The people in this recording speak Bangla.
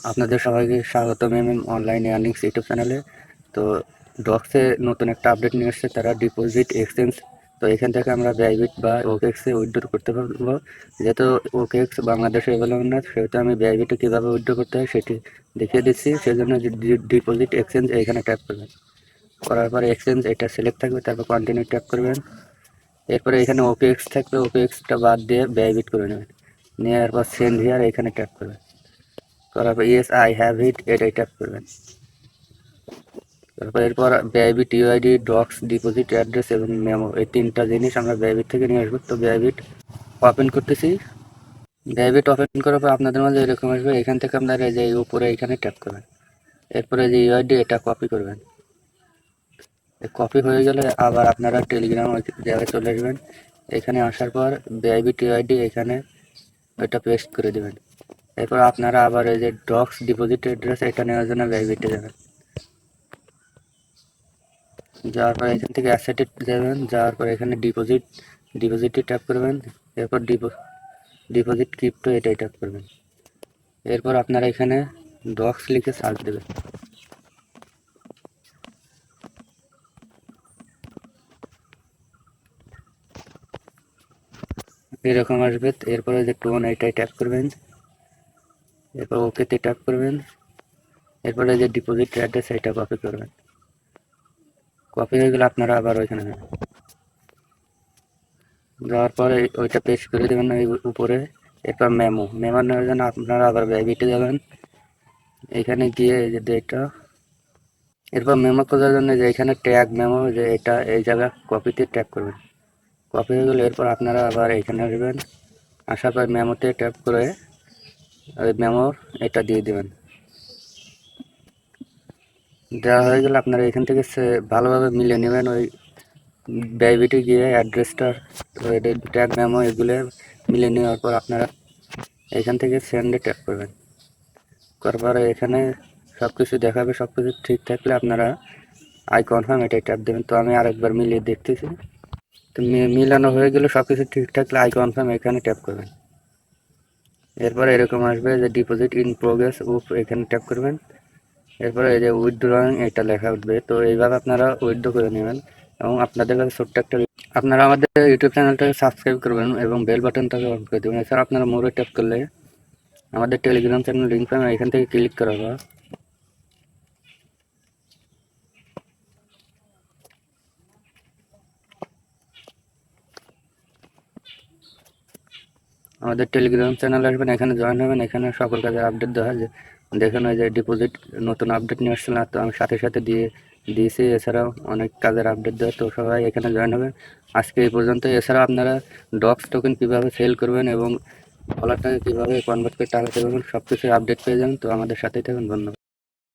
আপনাদের সবাইকে স্বাগতম অনলাইন আর্নিংস ইউটিউব চ্যানেলে। তো ডক্সে নতুন একটা আপডেট নিয়ে এসেছে, তারা ডিপোজিট এক্সচেঞ্জ। তো এখান থেকে আমরা বাইবিট বা ওকেএক্সে উইথড্র করতে পারবো। যেহেতু ওকেএক্স বাংলাদেশে অ্যাভেলেবল না, সেহেতু আমি বাইবিটে কীভাবে উইথড্র করতে হয় সেটি দেখিয়ে দিচ্ছি। সেই জন্য ডিপোজিট এক্সচেঞ্জ এখানে ট্যাপ করবেন। করার পরে এক্সচেঞ্জ এটা সিলেক্ট থাকবে, তারপর কন্টিনিউ ট্যাপ করবেন। এরপরে এখানে ওকেএক্স থাকবে, ওকেএক্সটা বাদ দিয়ে বাইবিট করে নেবেন। নেওয়ার পর সেন্ড হিয়ার এখানে ট্যাপ করবেন। করার পর ইয়েস আই হ্যাভ ইট এটাই ট্যাপ করবেন। তারপর এরপর ব্যয়বিট ইউআইডি, ডক্স, ডিপোজিট অ্যাড্রেস এবং মেমো, এই তিনটা জিনিস আমরা ব্যয়বিট থেকে নিয়ে আসবো। তো ব্যয়বিট ওপেন করতেছি। ব্যয়বিট ওপেন করার পর আপনাদের মাঝে এরকম আসবে। এখান থেকে আপনারা এই যে উপরে এখানে ট্যাপ করবেন। এরপরে যে ইউআইডি এটা কপি করবেন। কপি হয়ে গেলে আবার আপনারা টেলিগ্রাম জায়গায় চলে আসবেন। এখানে আসার পর ব্যয়বিট ইউআইডি এখানে এটা পেস্ট করে দেবেন। এরপর আপনারা আবার এই যে ডক্স, ডিপোজিট অ্যাড্রেস এটা নেওয়ার জন্য ব্যয়বিটে যাবেন। যাওয়ার পর এখান থেকে অ্যাসেটে যাবেন। যাওয়ার পর এখানে ডিপোজিটে ট্যাপ করবেন। এরপর ডিপোজিট ক্রিপ্টো এটাই ট্যাপ করবেন। এরপর আপনারা এখানে ডক্স লিখে সার্চ দেবেন। এরকম আসবে। এরপরে যে টোন এটাই ট্যাপ করবেন। এরপর ওকেতে ট্যাপ করবেন। এরপরে যে ডিপোজিট অ্যাড্রেস এটা কপি করবেন। কপি হয়ে গেলে আপনারা আবার ওইখানে যাওয়ার পরে ওইটা পেস্ট করে দেবেন এই উপরে। এরপর মেমো নেওয়ার জন্য আপনারা আবার ব্যয়বিটে যাবেন। এখানে গিয়ে এই যে ডেটা, এরপর মেমো করার জন্য যে এখানে ট্যাগ মেমো, যে এটা এই জায়গা কপিতে ট্যাপ করবেন। কপি হয়ে গেলে এরপর আপনারা আবার এখানে আসবেন। আসার পর মেমোতে ট্যাপ করে ওই মেমো এটা দিয়ে দেবেন। দেওয়া হয়ে গেলে আপনারা এখান থেকে ভালোভাবে মিলিয়ে নেবেন। ওই ব্যয়বিটে গিয়ে অ্যাড্রেসটা, ট্যাগ মেমো এগুলো মিলিয়ে নেওয়ার পর আপনারা এখান থেকে সেন্ডে ট্যাপ করবেন। করার পরে এখানে সব কিছু দেখাবে। সব কিছু ঠিক থাকলে আপনারা আই কনফার্ম এটাই ট্যাপ দেবেন। তো আমি আরেকবার মিলিয়ে দেখতেছি। তো মিলানো হয়ে গেলে সব কিছু ঠিক থাকলে আই কনফার্ম এখানে ট্যাপ করবেন। এরপরে এরকম আসবে যে ডিপোজিট ইন প্রোগ্রেস এখানে ট্যাপ করবেন। এরপরে এই যে উইথড্রয়িং এটা লেখা উঠবে। তো এইভাবে আপনারা উইথড্র করে নেবেন। এবং আপনাদের কাছে ছোট্ট একটা, আপনারা আমাদের ইউটিউব চ্যানেলটাকে সাবস্ক্রাইব করবেন এবং বেল বাটনটাকে অন করে দেবেন। এছাড়া আপনারা মোরে ট্যাপ করলে আমাদের টেলিগ্রাম চ্যানেল লিঙ্ক পাবেন, এখান থেকে ক্লিক করা হবে। আমাদের টেলিগ্রাম চ্যানেল আসবেন, এখানে জয়েন হবেন। এখানে সকল কাজের আপডেট দেওয়া হয়। যে দেখেন ওই যে ডিপোজিট নতুন আপডেট নিয়ে আসছিল না, তো আমি সাথে সাথে দিয়েছি। এছাড়াও অনেক কাজের আপডেট দেওয়া, তো সবাই এখানে জয়েন হবেন। আজকে এই পর্যন্ত। এছাড়াও আপনারা ডক্স টোকেন কীভাবে সেল করবেন এবং ডলারটাকে কীভাবে কনভার্ট করে টাকা দেবেন সব কিছু আপডেট পেয়ে যাবেন। তো আমাদের সাথেই থাকুন। ধন্যবাদ।